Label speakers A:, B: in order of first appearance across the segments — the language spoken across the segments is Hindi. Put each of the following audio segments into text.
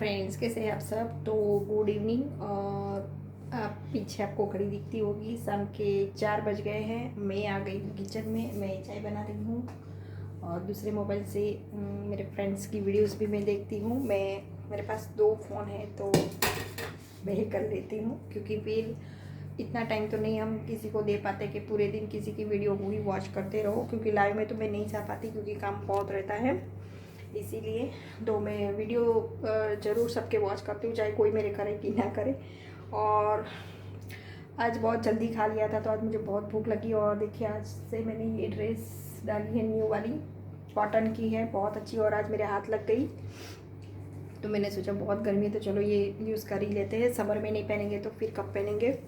A: फ्रेंड्स, कैसे हैं आप सब। तो गुड इवनिंग। और आप पीछे आपको घड़ी दिखती होगी, शाम के 4 बज गए हैं। मैं आ गई हूँ किचन में, मैं चाय बना रही हूँ और दूसरे मोबाइल से मेरे फ्रेंड्स की वीडियोस भी मैं देखती हूँ। मेरे पास 2 फ़ोन है तो मैं ही कर लेती हूँ, क्योंकि फिर इतना टाइम तो नहीं हम किसी को दे पाते कि पूरे दिन किसी की वीडियो को ही वॉच करते रहो, क्योंकि लाइव में तो मैं नहीं जा पाती क्योंकि काम बहुत रहता है। इसीलिए तो मैं वीडियो ज़रूर सबके वॉच करती हूँ, चाहे कोई मेरे करे कि ना करे। और आज बहुत जल्दी खा लिया था तो आज मुझे बहुत भूख लगी। और देखिए, आज से मैंने ये ड्रेस डाली है, न्यू वाली, कॉटन की है, बहुत अच्छी। और आज मेरे हाथ लग गई तो मैंने सोचा बहुत गर्मी है तो चलो ये यूज़ कर ही लेते हैं। समर में नहीं पहनेंगे तो फिर कब पहनेंगे।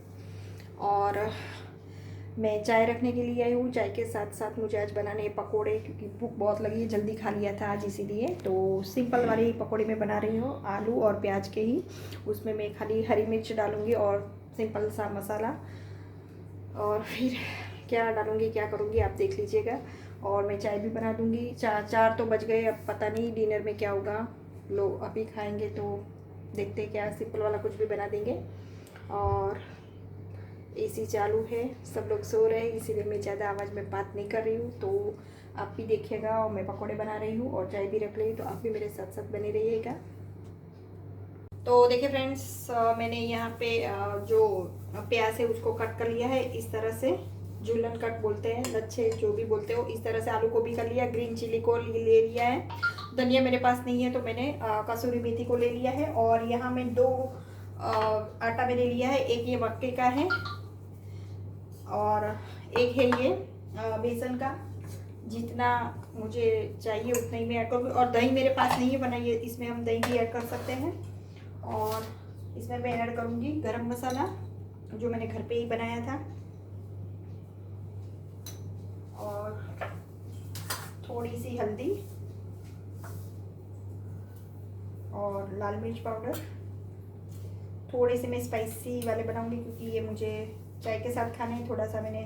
A: और मैं चाय रखने के लिए आई हूँ। चाय के साथ साथ मुझे आज बनाने हैं पकोड़े, क्योंकि भूख बहुत लगी है, जल्दी खा लिया था आज इसीलिए। तो सिंपल वाले पकोड़े मैं बना रही हूँ, आलू और प्याज के ही। उसमें मैं खाली हरी मिर्च डालूँगी और सिंपल सा मसाला, और फिर क्या डालूँगी क्या करूँगी आप देख लीजिएगा। और मैं चाय भी बना दूँगी। 4 तो बज गए, अब पता नहीं डिनर में क्या होगा। लोग अभी खाएँगे तो देखते क्या, सिंपल वाला कुछ भी बना देंगे। और एसी चालू है, सब लोग सो रहे हैं, इसीलिए मैं ज़्यादा आवाज़ में बात नहीं कर रही हूँ। तो आप भी देखिएगा। और मैं पकोड़े बना रही हूँ और चाय भी रख रही हूँ, तो आप भी मेरे साथ साथ बने रहिएगा। तो देखिए फ्रेंड्स, मैंने यहाँ पे जो प्याज है उसको कट कर लिया है इस तरह से, झूलन कट बोलते हैं, लच्छे जो भी बोलते हो। इस तरह से आलू को भी कर लिया, ग्रीन चिली को ले लिया है, धनिया मेरे पास नहीं है तो मैंने कसूरी मेथी को ले लिया है। और यहाँ मैं 2 आटा मैंने लिया है, एक ये मक्के का है और एक है ये बेसन का। जितना मुझे चाहिए उतना ही मैं ऐड करूँगी। और दही मेरे पास नहीं है बनाइए, इसमें हम दही भी ऐड कर सकते हैं। और इसमें मैं ऐड करूँगी गरम मसाला जो मैंने घर पे ही बनाया था, और थोड़ी सी हल्दी और लाल मिर्च पाउडर। थोड़े से मैं स्पाइसी वाले बनाऊँगी क्योंकि ये मुझे चाय के साथ खाने हैं। थोड़ा सा मैंने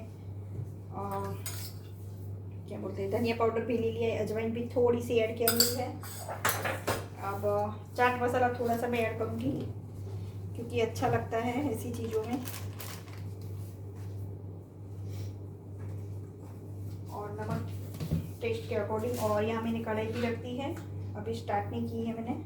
A: क्या बोलते हैं, धनिया पाउडर भी ले लिया है, अजवाइन भी थोड़ी सी ऐड किया हुई है। अब चाट मसाला थोड़ा सा मैं ऐड करूँगी क्योंकि अच्छा लगता है ऐसी चीज़ों में। और नमक टेस्ट के अकॉर्डिंग। और यहाँ मैंने कढ़ाई भी रख दी है, अभी स्टार्ट नहीं की है मैंने।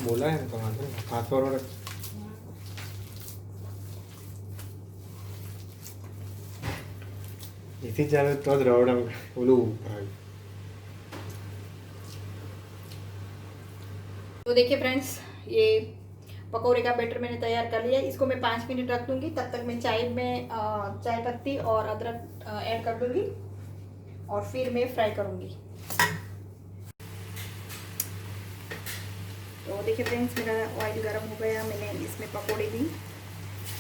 B: बोला है तो हाथ पर रख। इसी चाहे तो द्रवड़ बोलू।
A: तो देखिए फ्रेंड्स, ये पकौड़े का बैटर मैंने तैयार कर लिया। इसको मैं 5 मिनट रख दूंगी, तब तक मैं चाय में चाय पत्ती और अदरक ऐड कर दूंगी और फिर मैं फ्राई करूंगी। तो देखिए फ्रेंड्स, मेरा ऑयल गर्म हो गया, मैंने इसमें पकोड़े भी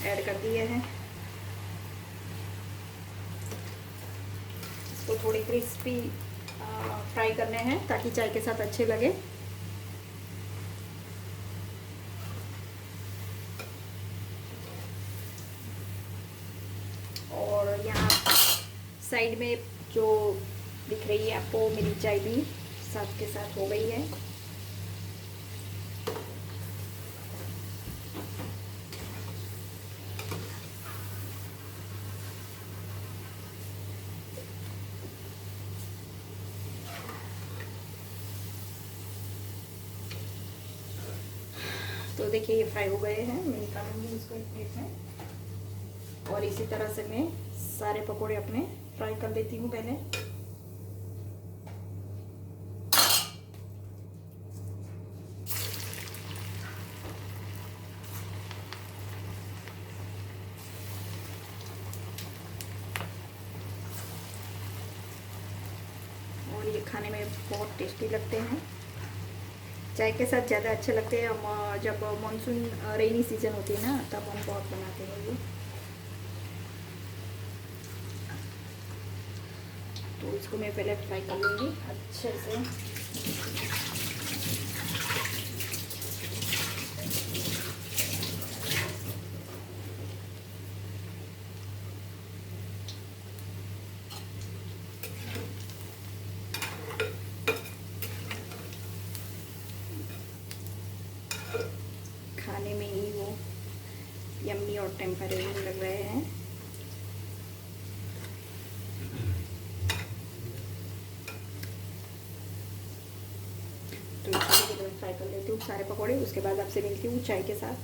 A: ऐड कर दिए हैं। इसको थोड़े क्रिस्पी फ्राई करने हैं ताकि चाय के साथ अच्छे लगे। और यहाँ साइड में जो दिख रही है आपको, मेरी चाय भी साथ के साथ हो गई है। देखिए ये फ्राई हो गए हैं, मैं निकालूंगी इसको एक प्लेट में। और इसी तरह से मैं सारे पकोड़े अपने फ्राई कर लेती हूँ पहले। और ये खाने में बहुत टेस्टी लगते हैं, चाय के साथ ज़्यादा अच्छे लगते हैं। जब मानसून रेनी सीजन होती है ना, तब हम बहुत बनाते हैं ये। तो इसको मैं पहले फ्राई कर लूँगी अच्छे से। खाने में ही वो यम्मी और टेम्परेरी लग रहे हैं। तो इसको मैं फ्राई कर लेती हूँ सारे पकौड़े, उसके बाद आपसे मिलती हूँ चाय के साथ।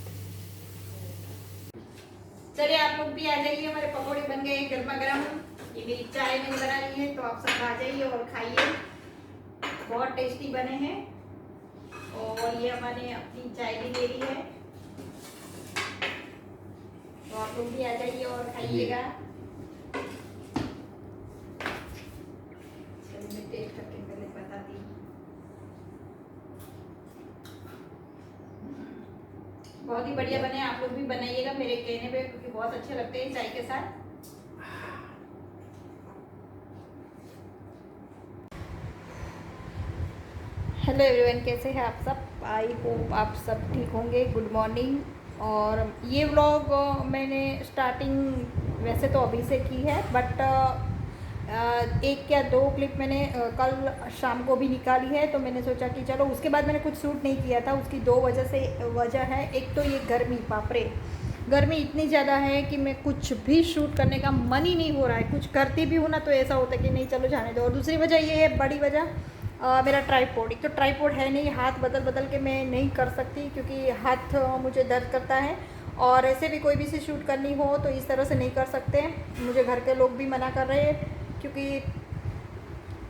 A: चलिए आप लोग भी आ जाइए, हमारे पकौड़े बन गए गर्मा गर्म। ये मेरी चाय मैंने बनाई है, तो आप सब आ जाइए और खाइए, बहुत टेस्टी बने हैं। और ये हमारे अपनी चाय भी ले ली है, तो आप लोग भी आ जाइए और खाइएगा। चलिए मैं टेस्ट करके पहले बताती हूँ। बहुत ही बढ़िया बने, आप लोग भी बनाइएगा मेरे कहने पे, क्योंकि बहुत अच्छे लगते हैं चाय के साथ। हेलो एवरीवन, कैसे हैं आप सब? आई होप आप सब ठीक होंगे। Good morning. और ये व्लॉग मैंने स्टार्टिंग वैसे तो अभी से की है, बट एक या दो क्लिप मैंने कल शाम को भी निकाली है। तो मैंने सोचा कि चलो, उसके बाद मैंने कुछ शूट नहीं किया था। उसकी दो वजह है। एक तो ये गर्मी, बाप रे, गर्मी इतनी ज़्यादा है कि मैं कुछ भी शूट करने का मन ही नहीं हो रहा है। कुछ करती भी हूँ ना, तो ऐसा होता है कि नहीं चलो जाने दो। और दूसरी वजह ये है, बड़ी वजह, मेरा ट्राइपॉड। एक तो ट्राइपॉड है नहीं, हाथ बदल बदल के मैं नहीं कर सकती, क्योंकि हाथ मुझे दर्द करता है। और ऐसे भी कोई भी सी शूट करनी हो तो इस तरह से नहीं कर सकते। मुझे घर के लोग भी मना कर रहे हैं, क्योंकि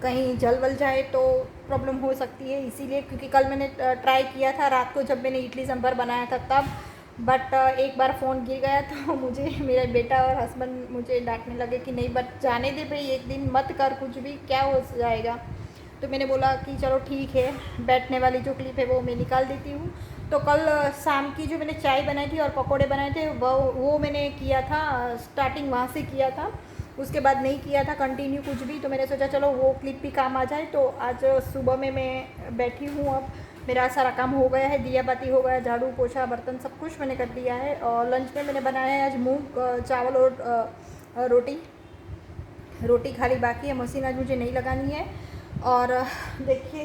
A: कहीं जल वल जाए तो प्रॉब्लम हो सकती है, इसीलिए। क्योंकि कल मैंने ट्राई किया था रात को, जब मैंने इडली सांभर बनाया था तब, बट एक बार फ़ोन गिर गया तो मुझे मेरा बेटा और हस्बैंड मुझे डांटने लगे कि नहीं, बट जाने दे भाई, एक दिन मत कर कुछ भी, क्या हो जाएगा। तो मैंने बोला कि चलो ठीक है, बैठने वाली जो क्लिप है वो मैं निकाल देती हूँ। तो कल शाम की जो मैंने चाय बनाई थी और पकोड़े बनाए थे, वो मैंने किया था, स्टार्टिंग वहाँ से किया था। उसके बाद नहीं किया था कंटिन्यू कुछ भी। तो मैंने सोचा चलो वो क्लिप भी काम आ जाए। तो आज सुबह में मैं बैठी हूँ, अब मेरा सारा काम हो गया है, दिया बाती हो गया, झाड़ू पोछा बर्तन सब कुछ मैंने कर दिया है। और लंच में मैंने बनाया है आज मूंग चावल और रोटी खाली बाकी है। मशीन आज मुझे नहीं लगानी है। और देखिए,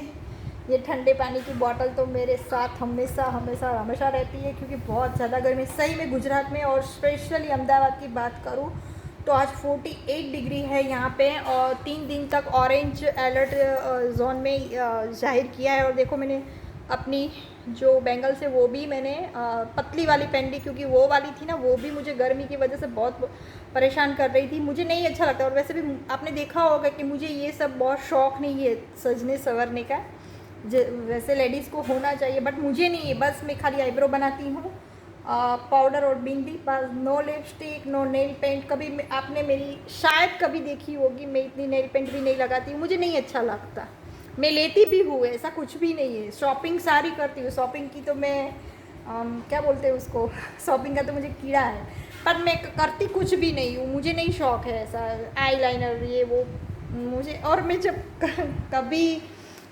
A: ये ठंडे पानी की बोतल तो मेरे साथ हमेशा हमेशा हमेशा रहती है, क्योंकि बहुत ज़्यादा गर्मी सही में गुजरात में, और स्पेशली अहमदाबाद की बात करूँ तो आज 48 डिग्री है यहाँ पे। और 3 दिन तक ऑरेंज अलर्ट जोन में जाहिर किया है। और देखो, मैंने अपनी जो बैंगल्स है वो भी मैंने पतली वाली पहन ली, क्योंकि वो वाली थी ना, वो भी मुझे गर्मी की वजह से बहुत परेशान कर रही थी। मुझे नहीं अच्छा लगता। और वैसे भी आपने देखा होगा कि मुझे ये सब बहुत शौक़ नहीं है सजने संवरने का, वैसे लेडीज़ को होना चाहिए, बट मुझे नहीं है। बस मैं खाली आईब्रो बनाती हूँ, पाउडर और बिंदी, बस। No lipstick, no nail paint. कभी आपने मेरी शायद कभी देखी होगी, मैं इतनी नेल पेंट भी नहीं लगाती हूँ, मुझे नहीं अच्छा लगता। मैं लेती भी हूँ, ऐसा कुछ भी नहीं है। शॉपिंग सारी करती हूँ, शॉपिंग की तो मैं क्या बोलते हैं उसको शॉपिंग का तो मुझे कीड़ा है, पर मैं करती कुछ भी नहीं हूँ। मुझे नहीं शौक़ है ऐसा आई लाइनर ये वो मुझे। और मैं जब कभी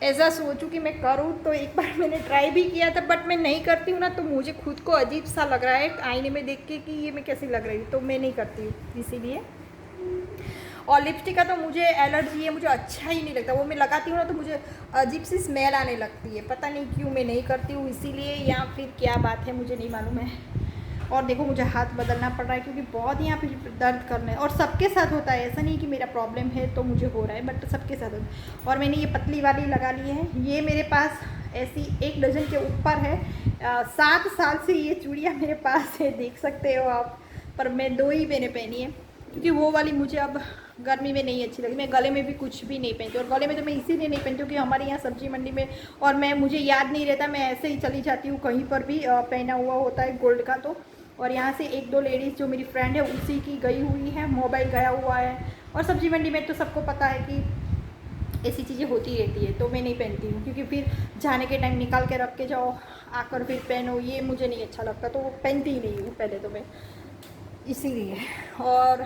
A: ऐसा सोचूं कि मैं करूं, तो एक बार मैंने ट्राई भी किया था, बट मैं नहीं करती हूँ ना, तो मुझे खुद को अजीब सा लग रहा है आईने में देख के कि ये मैं कैसी लग रही हूँ, तो मैं नहीं करती हूँ इसीलिए। और लिपस्टिक का तो मुझे एलर्जी है, मुझे अच्छा ही नहीं लगता। वो मैं लगाती हूँ ना तो मुझे अजीब सी स्मेल आने लगती है, पता नहीं क्यों मैं नहीं करती हूँ, इसीलिए। या फिर क्या बात है मुझे नहीं मालूम है। और देखो, मुझे हाथ बदलना पड़ रहा है, क्योंकि बहुत यहाँ पे दर्द करना है। और सबके साथ होता है, ऐसा नहीं कि मेरा प्रॉब्लम है तो मुझे हो रहा है, बट सबके साथ होता है। और मैंने ये पतली वाली लगा ली है। ये मेरे पास ऐसी 1 डज़न के ऊपर है। 7 साल से ये चूड़ियाँ मेरे पास है, देख सकते हो आप। पर मैं 2 ही मैंने पहनी है, क्योंकि वो वाली मुझे अब गर्मी में नहीं अच्छी लगी। मैं गले में भी कुछ भी नहीं पहनती, और गले में तो मैं इसीलिए नहीं पहनती हूँ कि हमारे यहाँ सब्जी मंडी में, और मैं मुझे याद नहीं रहता, मैं ऐसे ही चली जाती हूँ, कहीं पर भी पहना हुआ होता है गोल्ड का। तो और यहाँ से 1-2 लेडीज़ जो मेरी फ्रेंड है उसी की गई हुई है, मोबाइल गया हुआ है। और सब्जी मंडी में तो सबको पता है कि ऐसी चीज़ें होती रहती है, तो मैं नहीं पहनती हूँ, क्योंकि फिर जाने के टाइम निकाल के रख के जाओ, आकर फिर पहनो, ये मुझे नहीं अच्छा लगता, तो वो पहनती ही नहीं हूँ पहले तो मैं, इसीलिए। और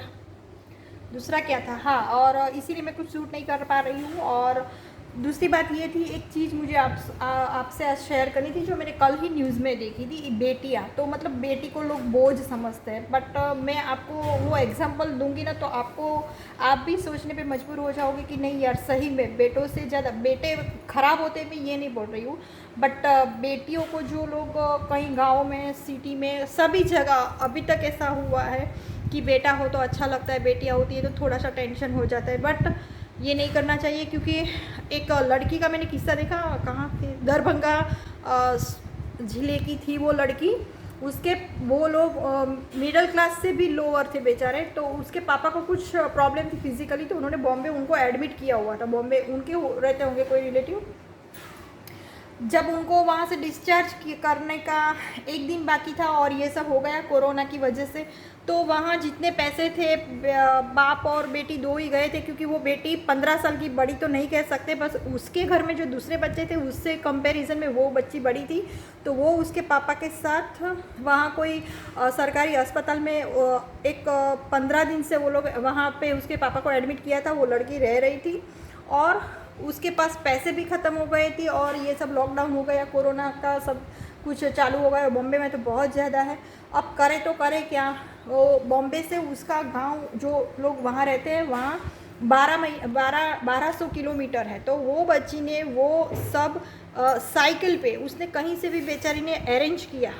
A: दूसरा क्या था, हाँ, और इसीलिए मैं कुछ शूट नहीं कर पा रही हूँ। और दूसरी बात ये थी, एक चीज़ मुझे आपसे आज शेयर करनी थी, जो मैंने कल ही न्यूज़ में देखी थी। बेटियाँ तो मतलब बेटी को लोग बोझ समझते हैं, बट मैं आपको वो एग्जांपल दूंगी ना, तो आप भी सोचने पे मजबूर हो जाओगे कि नहीं यार, सही में बेटों से ज़्यादा बेटे ख़राब होते हैं, मैं ये नहीं बोल रही हूँ, बट बेटियों को जो लोग कहीं गाँव में, सिटी में, सभी जगह अभी तक ऐसा हुआ है कि बेटा हो तो अच्छा लगता है, बेटियाँ होती है तो थोड़ा सा टेंशन हो जाता है। बट ये नहीं करना चाहिए, क्योंकि एक लड़की का मैंने किस्सा देखा, कहाँ थी, दरभंगा ज़िले की थी वो लड़की। उसके वो लोग मिडिल क्लास से भी लोअर थे बेचारे, तो उसके पापा को कुछ प्रॉब्लम थी फिजिकली, तो उन्होंने बॉम्बे उनको एडमिट किया हुआ था। बॉम्बे उनके रहते होंगे कोई रिलेटिव। जब उनको वहाँ से डिस्चार्ज करने का 1 दिन बाकी था, और ये सब हो गया कोरोना की वजह से, तो वहाँ जितने पैसे थे, बाप और बेटी 2 ही गए थे, क्योंकि वो बेटी 15 साल की, बड़ी तो नहीं कह सकते, बस उसके घर में जो दूसरे बच्चे थे उससे कंपैरिजन में वो बच्ची बड़ी थी। तो वो उसके पापा के साथ वहाँ कोई सरकारी अस्पताल में एक 15 दिन से वो लोग वहाँ पे उसके पापा को एडमिट किया था। वो लड़की रह रही थी, और उसके पास पैसे भी ख़त्म हो गए थे, और ये सब लॉकडाउन हो गया, कोरोना का सब कुछ चालू हो गया। बॉम्बे में तो बहुत ज़्यादा है, अब करे तो करे क्या। वो बॉम्बे से उसका गांव, जो लोग वहाँ रहते हैं, वहाँ 1200 किलोमीटर है। तो वो बच्ची ने वो सब साइकिल पे, उसने कहीं से भी बेचारी ने अरेंज किया।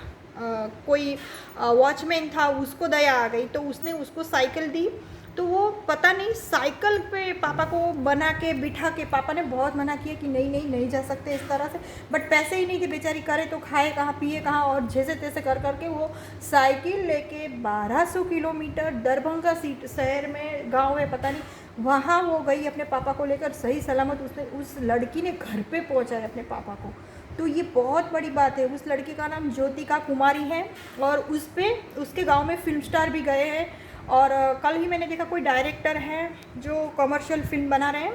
A: कोई वॉचमैन था, उसको दया आ गई, तो उसने उसको साइकिल दी। तो वो पता नहीं साइकिल पे पापा को बना के बिठा के, पापा ने बहुत मना किया कि नहीं नहीं नहीं जा सकते इस तरह से, बट पैसे ही नहीं थे बेचारी, करे तो खाए कहाँ, पिए कहाँ, और जैसे तैसे कर करके वो साइकिल लेके 1200 किलोमीटर दरभंगा शहर में, गांव में पता नहीं, वहाँ वो गई अपने पापा को लेकर, सही सलामत उसने, उस लड़की ने घर पे पहुँचाया अपने पापा को। तो ये बहुत बड़ी बात है। उस लड़की का नाम ज्योतिका कुमारी है, और उस पर उसके गाँव में फिल्म स्टार भी गए हैं। और कल ही मैंने देखा कोई डायरेक्टर है जो कमर्शियल फिल्म बना रहे हैं,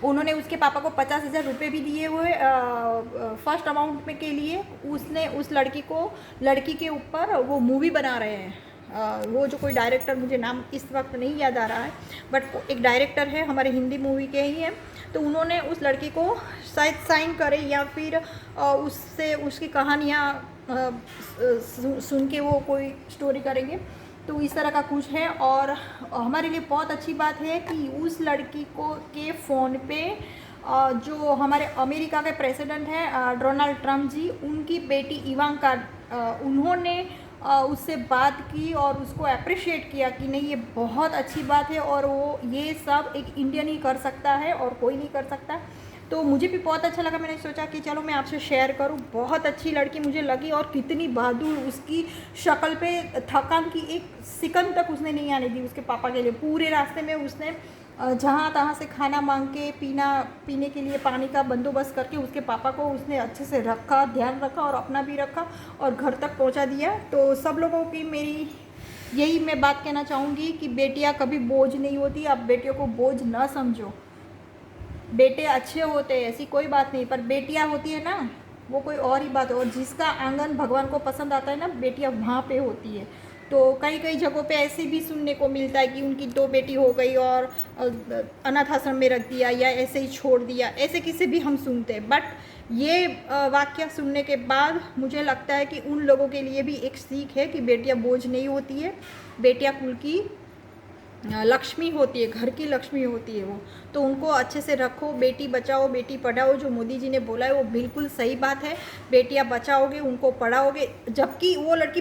A: उन्होंने उसके पापा को 50,000 रुपये भी दिए हुए फर्स्ट अमाउंट में के लिए। उसने उस लड़की के ऊपर वो मूवी बना रहे हैं। वो जो कोई डायरेक्टर, मुझे नाम इस वक्त नहीं याद आ रहा है, बट एक डायरेक्टर है, हमारे हिंदी मूवी के ही हैं। तो उन्होंने उस लड़की को शायद साइन करे, या फिर उससे उसकी कहानियाँ सुन के वो कोई स्टोरी करेंगे। तो इस तरह का कुछ है। और हमारे लिए बहुत अच्छी बात है कि उस लड़की के फ़ोन पे जो हमारे अमेरिका के प्रेसिडेंट हैं डोनाल्ड ट्रम्प जी, उनकी बेटी इवांका, उन्होंने उससे बात की और उसको अप्रिशिएट किया कि नहीं, ये बहुत अच्छी बात है, और वो ये सब एक इंडियन ही कर सकता है और कोई नहीं कर सकता। तो मुझे भी बहुत अच्छा लगा, मैंने सोचा कि चलो मैं आपसे शेयर करूं। बहुत अच्छी लड़की मुझे लगी, और कितनी बहादुर, उसकी शक्ल पे थकान की एक सेकंड तक उसने नहीं आने दी उसके पापा के लिए। पूरे रास्ते में उसने जहाँ तहाँ से खाना मांग के, पीने के लिए पानी का बंदोबस्त करके उसके पापा को उसने अच्छे से रखा, ध्यान रखा, और अपना भी रखा, और घर तक पहुँचा दिया। तो सब लोगों की मेरी यही मैं बात कहना चाहूँगी कि बेटियाँ कभी बोझ नहीं होती। आप बेटियों को बोझ ना समझो, बेटे अच्छे होते हैं, ऐसी कोई बात नहीं, पर बेटियां होती है ना, वो कोई और ही बात है। और जिसका आंगन भगवान को पसंद आता है ना, बेटियां वहाँ पे होती है। तो कई कई जगहों पे ऐसे भी सुनने को मिलता है कि उनकी 2 बेटी हो गई और अनाथ आश्रम में रख दिया, या ऐसे ही छोड़ दिया, ऐसे किसी भी हम सुनते हैं। बट ये वाक्य सुनने के बाद मुझे लगता है कि उन लोगों के लिए भी एक सीख है कि बेटियां बोझ नहीं होती है, बेटियां कुल की लक्ष्मी होती है, घर की लक्ष्मी होती है वो। तो उनको अच्छे से रखो, बेटी बचाओ बेटी पढ़ाओ, जो मोदी जी ने बोला है वो बिल्कुल सही बात है। बेटियां बचाओगे, उनको पढ़ाओगे, जबकि वो लड़की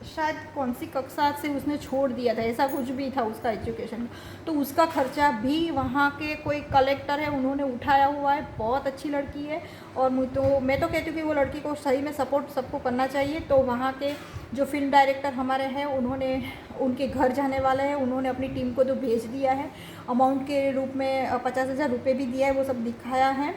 A: शायद कौन सी कक्षा से उसने छोड़ दिया था, ऐसा कुछ भी था उसका एजुकेशन। तो उसका खर्चा भी वहाँ के कोई कलेक्टर है उन्होंने उठाया हुआ है। बहुत अच्छी लड़की है और मैं तो कहती हूँ कि वो लड़की को सही में सपोर्ट सबको करना चाहिए। तो वहाँ के जो फिल्म डायरेक्टर हमारे हैं उन्होंने उनके घर जाने वाले हैं, उन्होंने अपनी टीम को तो भेज दिया है, अमाउंट के रूप में 50,000 रुपये भी दिया है, वो सब दिखाया है।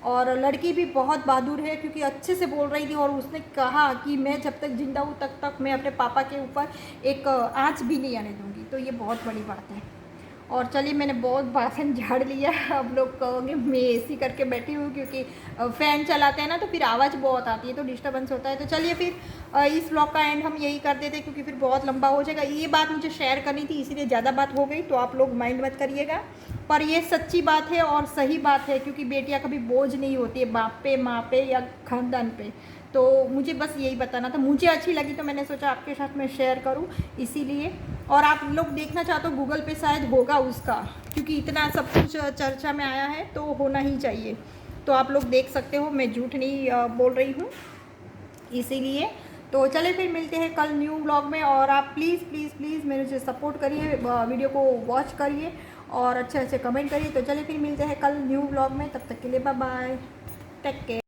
A: और लड़की भी बहुत बहादुर है क्योंकि अच्छे से बोल रही थी और उसने कहा कि मैं जब तक जिंदा हूँ तब तक मैं अपने पापा के ऊपर एक आँच भी नहीं आने दूँगी। तो ये बहुत बड़ी बात है। और चलिए मैंने बहुत भाषण झाड़ लिया। अब लोग कहोगे मैं एसी करके बैठी हूँ क्योंकि फ़ैन चलाते हैं ना तो फिर आवाज़ बहुत आती है तो डिस्टर्बेंस होता है। तो चलिए फिर इस ब्लॉग का एंड हम यही कर देते क्योंकि फिर बहुत लंबा हो जाएगा। ये बात मुझे शेयर करनी थी इसीलिए ज़्यादा बात हो गई, तो आप लोग माइंड मत करिएगा। पर ये सच्ची बात है और सही बात है क्योंकि बेटियाँ कभी बोझ नहीं होती है बाप पे, माँ पे या खानदान पे। तो मुझे बस यही बताना था, मुझे अच्छी लगी तो मैंने सोचा आपके साथ मैं शेयर करूं इसीलिए। और आप लोग देखना चाहते हो गूगल पे शायद होगा उसका, क्योंकि इतना सब कुछ चर्चा में आया है तो होना ही चाहिए। तो आप लोग देख सकते हो, मैं झूठ नहीं बोल रही हूँ इसीलिए। तो चले फिर मिलते हैं कल न्यू व्लॉग में। और आप प्लीज़ प्लीज़ प्लीज़ मेरे से सपोर्ट करिए, वीडियो को वॉच करिए और अच्छे अच्छे कमेंट करिए। तो चलिए फिर मिलते हैं कल न्यू व्लॉग में, तब तक के लिए बाय बाय, टेक केयर।